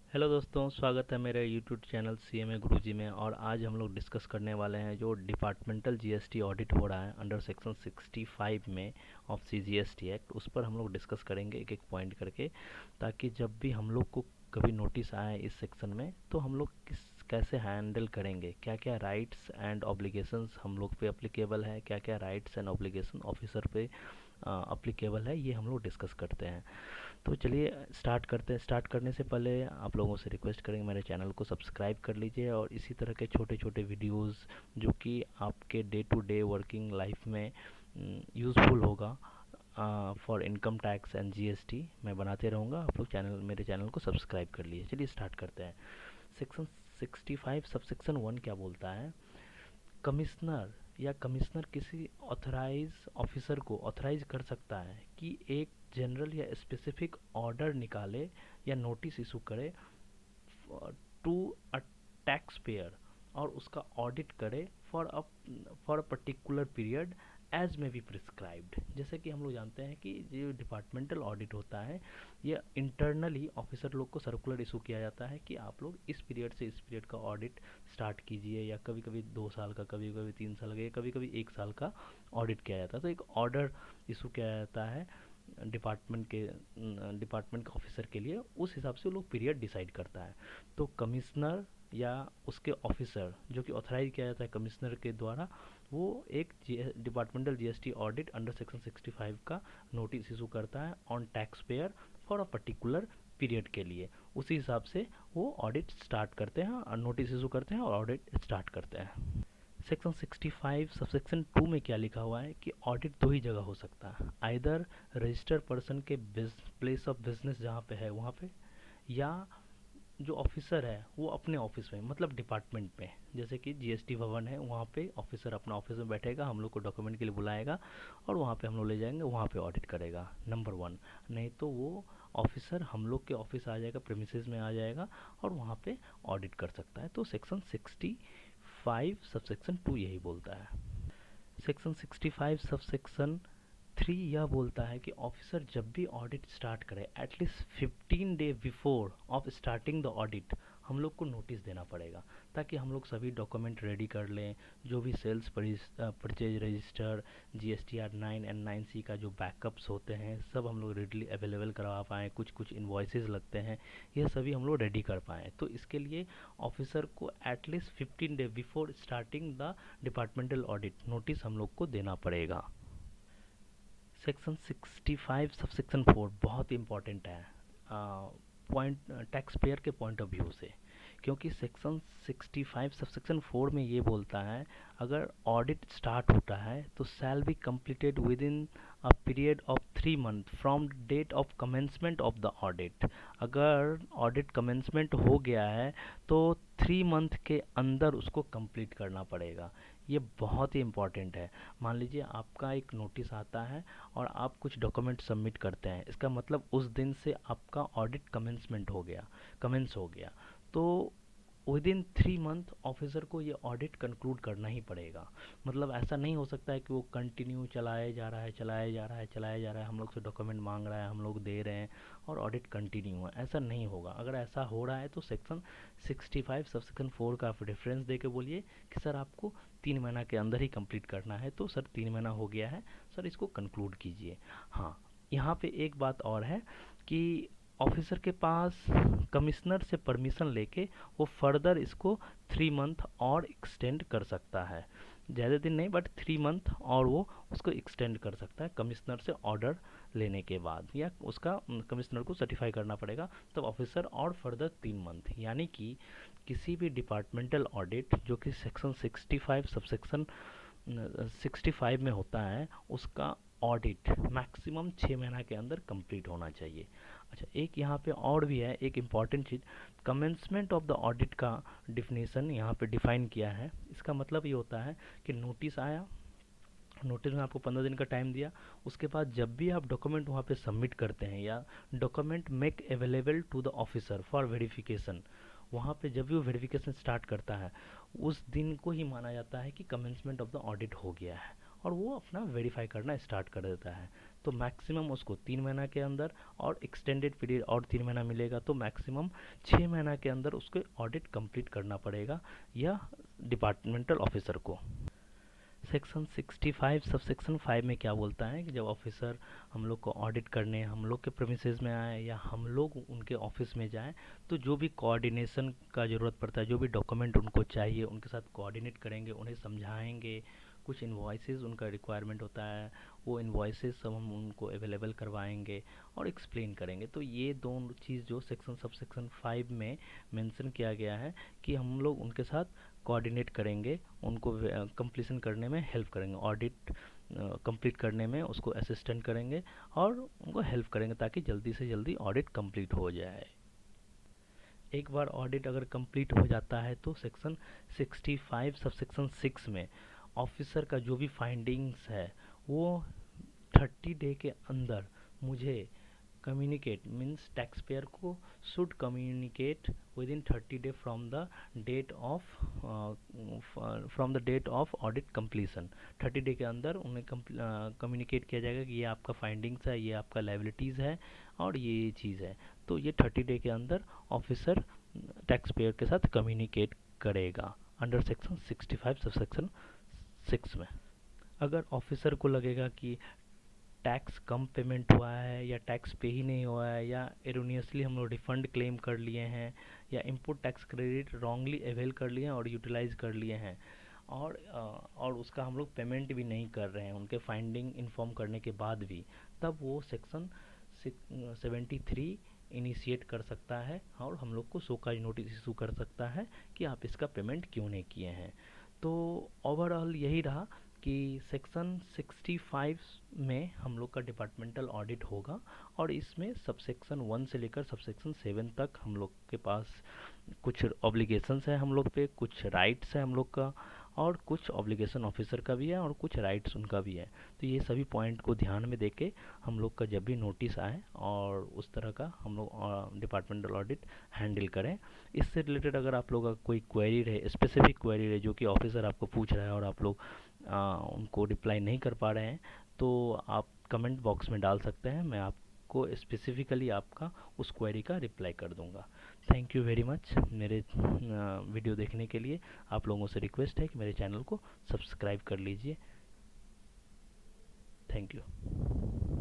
Hello दोस्तों, स्वागत है मेरे यूट्यूब चैनल सीएमए गुरुजी में। और आज हम लोग डिस्कस करने वाले हैं जो डिपार्टमेंटल जीएसटी ऑडिट हो रहा है अंडर सेक्शन 65 में ऑफ सीजीएसटी एक्ट। उस पर हम लोग डिस्कस करेंगे एक एक पॉइंट करके, ताकि जब भी हम लोग को कभी नोटिस आए इस सेक्शन में तो हम लोग कैसे हैंडल करेंगे, क्या क्या राइट्स एंड ऑब्लिगेशंस हम लोग पे अप्लीकेबल है, क्या क्या राइट्स एंड ऑब्लिगेशन ऑफिसर पे अप्लीकेबल है, ये हम लोग डिस्कस करते हैं। तो चलिए स्टार्ट करते हैं। स्टार्ट करने से पहले आप लोगों से रिक्वेस्ट करेंगे मेरे चैनल को सब्सक्राइब कर लीजिए, और इसी तरह के छोटे छोटे वीडियोस जो कि आपके day to day working life में यूज़फुल होगा for income tax and GST मैं बनाते रहूँगा। आप लोग मेरे चैनल को सब्सक्राइब कर लीजिए। चलिए स्टार्ट करते हैं। सेक्शन 65 सबसेक्शन 1 क्या बोलता है? कमिश्नर या कमिश्नर किसी ऑथराइज ऑफिसर को ऑथराइज कर सकता है कि एक जनरल या स्पेसिफिक ऑर्डर निकाले या नोटिस इशू करे टू अ टैक्स पेयर, और उसका ऑडिट करे for a particular period as may be prescribed. जैसे कि हम लोग जानते हैं कि जो डिपार्टमेंटल ऑडिट होता है, ये इंटरनली ऑफिसर लोग को सर्कुलर इशू किया जाता है कि आप लोग इस पीरियड से इस पीरियड का ऑडिट स्टार्ट कीजिए, या कभी कभी 2 साल का, कभी कभी 3 साल का, या कभी कभी 1 साल का ऑडिट किया जाता है। तो एक ऑर्डर इशू किया जाता है डिपार्टमेंट के ऑफिसर के लिए। उस हिसाब से वो लोग पीरियड डिसाइड करता है। तो कमिश्नर या उसके ऑफिसर जो कि ऑथराइज किया जाता है कमिश्नर के द्वारा, वो एक departmental GST audit under section 65 का नोटिस इशू करता है on tax payer for a particular period के लिए। उसी हिसाब से वो ऑडिट स्टार्ट करते हैं और नोटिस इशू करते हैं और ऑडिट स्टार्ट करते हैं। सेक्शन 65 सबसेक्शन 2 में क्या लिखा हुआ है कि ऑडिट दो ही जगह हो सकता है, आइदर रजिस्टर्ड पर्सन के प्लेस ऑफ बिजनेस जहाँ पे है वहाँ पे, या जो ऑफिसर है वो अपने ऑफिस में, मतलब डिपार्टमेंट में। जैसे कि जीएसटी भवन है, वहाँ पे ऑफिसर अपना ऑफिस में बैठेगा, हम लोग को डॉक्यूमेंट के लिए बुलाएगा और वहाँ पे हम लोग ले जाएंगे, वहाँ पे ऑडिट करेगा, नंबर 1। नहीं तो वो ऑफिसर हम लोग के ऑफिस आ जाएगा, प्रेमिसेस में आ जाएगा और वहाँ पे ऑडिट कर सकता है। तो सेक्शन 65 सबसेक्शन 2 यही बोलता है। सेक्शन 65 सबसेक्शन 3 यह बोलता है कि ऑफिसर जब भी ऑडिट स्टार्ट करे at least 15 day before of starting the audit हम लोग को नोटिस देना पड़ेगा, ताकि हम लोग सभी डॉक्यूमेंट रेडी कर लें। जो भी sales purchase register, GSTR 9 and 9C का जो बैकअप्स होते हैं सब हम लोग रेडली अवेलेबल करवा पाएँ। कुछ कुछ इन्वॉइसेस लगते हैं, ये सभी हम लोग रेडी कर पाएँ। तो इसके लिए ऑफिसर को at least 15 day before starting the departmental audit notice हम लोग को देना पड़ेगा। सेक्शन 65 सबसेक्शन 4 बहुत इंपॉर्टेंट है पॉइंट टैक्स पेयर के पॉइंट ऑफ व्यू से, क्योंकि सेक्शन 65 सबसेक्शन 4 में ये बोलता है अगर ऑडिट स्टार्ट होता है तो shall be completed within a period of 3 month from date of commencement of the audit. अगर ऑडिट कमेंसमेंट हो गया है तो 3 मंथ के अंदर उसको कंप्लीट करना पड़ेगा। ये बहुत ही इम्पॉर्टेंट है। मान लीजिए आपका एक नोटिस आता है और आप कुछ डॉक्यूमेंट सबमिट करते हैं, इसका मतलब उस दिन से आपका ऑडिट कमेंस हो गया, तो विद इन 3 मंथ ऑफिसर को ये ऑडिट कंक्लूड करना ही पड़ेगा। मतलब ऐसा नहीं हो सकता है कि वो कंटिन्यू चलाया जा रहा है, हम लोग से डॉक्यूमेंट मांग रहा है, हम लोग दे रहे हैं और ऑडिट कंटिन्यू है, ऐसा नहीं होगा। अगर ऐसा हो रहा है तो सेक्शन 65 सबसेक्शन 4 का आप रेफरेंस दे के बोलिए कि सर आपको 3 महीना के अंदर ही कंप्लीट करना है, तो सर 3 महीना हो गया है, सर इसको कंक्लूड कीजिए। हाँ, यहाँ पे एक बात और है कि ऑफिसर के पास कमिश्नर से परमिशन लेके वो फर्दर इसको 3 मंथ और एक्सटेंड कर सकता है। ज़्यादा दिन नहीं, बट 3 मंथ और वो उसको एक्सटेंड कर सकता है कमिश्नर से ऑर्डर लेने के बाद, या उसका कमिश्नर को सर्टिफाई करना पड़ेगा तब ऑफिसर और फर्दर 3 मंथ। यानी कि किसी भी डिपार्टमेंटल ऑडिट जो कि सेक्शन 65 सबसेक्शन 65 में होता है, उसका ऑडिट मैक्सिमम 6 महीना के अंदर कंप्लीट होना चाहिए। अच्छा, एक यहाँ पे और भी है एक important cheese, commencement of the audit का डिफिनेशन यहाँ पे डिफाइन किया है। इसका मतलब ये होता है कि नोटिस आया, नोटिस में आपको 15 दिन का टाइम दिया, उसके बाद जब भी आप डॉक्यूमेंट वहाँ पे सबमिट करते हैं या document make available to the officer for verification, वहाँ पे जब भी वो वेरिफिकेशन स्टार्ट करता है उस दिन को ही माना जाता है कि कमेंसमेंट ऑफ द ऑडिट हो गया है, और वो अपना वेरीफाई करना स्टार्ट कर देता है। तो मैक्सिमम उसको 3 महीना के अंदर, और एक्सटेंडेड पीरियड और 3 महीना मिलेगा तो मैक्सिमम 6 महीना के अंदर उसको ऑडिट कंप्लीट करना पड़ेगा या डिपार्टमेंटल ऑफिसर को। सेक्शन 65 सब सेक्शन 5 में क्या बोलता है कि जब ऑफिसर हम लोग को ऑडिट करने हम लोग के प्रेमिसेस में आए या हम लोग उनके ऑफिस में जाएं, तो जो भी कोऑर्डिनेशन का ज़रूरत पड़ता है, जो भी डॉक्यूमेंट उनको चाहिए उनके साथ कोऑर्डिनेट करेंगे, उन्हें समझाएंगे। कुछ इन्वॉइसेस उनका रिक्वायरमेंट होता है, वो इन्वॉइसेस सब हम उनको अवेलेबल करवाएंगे और एक्सप्लेन करेंगे। तो ये दोनों चीज़ जो सब सेक्शन 5 में मेंशन किया गया है कि हम लोग उनके साथ कोऑर्डिनेट करेंगे, उनको कंप्लीशन करने में हेल्प करेंगे, ऑडिट कंप्लीट करने में उसको असिस्टेंट करेंगे और उनको हेल्प करेंगे ताकि जल्दी से जल्दी ऑडिट कंप्लीट हो जाए। एक बार ऑडिट अगर कंप्लीट हो जाता है तो सेक्शन 65 सब सेक्शन 6 में ऑफिसर का जो भी फाइंडिंग्स है वो 30 डे के अंदर मुझे कम्युनिकेट, मीन्स टैक्स पेयर को शुड कम्युनिकेट विद इन 30 day from the date of audit completion. 30 day के अंदर उन्हें कम्युनिकेट किया जाएगा कि ये आपका फाइंडिंग्स है, ये आपका लाइबिलिटीज़ है और ये चीज़ है। तो ये 30 डे के अंदर ऑफिसर टैक्स पेयर के साथ कम्युनिकेट करेगा अंडर सेक्शन 65 सब सेक्शन 6 में। अगर ऑफिसर को लगेगा कि टैक्स कम पेमेंट हुआ है या टैक्स पे ही नहीं हुआ है या एरोनियसली हम लोग रिफंड क्लेम कर लिए हैं या input tax credit wrongly avail कर लिए हैं और यूटिलाइज कर लिए हैं और उसका हम लोग पेमेंट भी नहीं कर रहे हैं उनके फाइंडिंग इन्फॉर्म करने के बाद भी, तब वो सेक्शन 73 इनिशिएट कर सकता है और हम लोग को शोकाज नोटिस इशू कर सकता है कि आप इसका पेमेंट क्यों नहीं किए हैं। तो ओवरऑल यही रहा कि सेक्शन 65 में हम लोग का डिपार्टमेंटल ऑडिट होगा और इसमें सबसेक्शन 1 से लेकर सबसेक्शन 7 तक हम लोग के पास कुछ ऑब्लिगेशंस है हम लोग पे, कुछ राइट्स है हम लोग का और कुछ ऑब्लिगेशन ऑफिसर का भी है और कुछ राइट्स उनका भी है। तो ये सभी पॉइंट को ध्यान में देके हम लोग का जब भी नोटिस आए और उस तरह का हम लोग डिपार्टमेंटल ऑडिट हैंडल करें। इससे रिलेटेड अगर आप लोग का कोई क्वेरी रहे, स्पेसिफिक क्वेरी रहे जो कि ऑफिसर आपको पूछ रहा है और आप लोग उनको रिप्लाई नहीं कर पा रहे हैं, तो आप कमेंट बॉक्स में डाल सकते हैं, मैं आपको स्पेसिफिकली आपका उस क्वेरी का रिप्लाई कर दूंगा। थैंक यू वेरी मच मेरे वीडियो देखने के लिए। आप लोगों से रिक्वेस्ट है कि मेरे चैनल को सब्सक्राइब कर लीजिए। Thank you.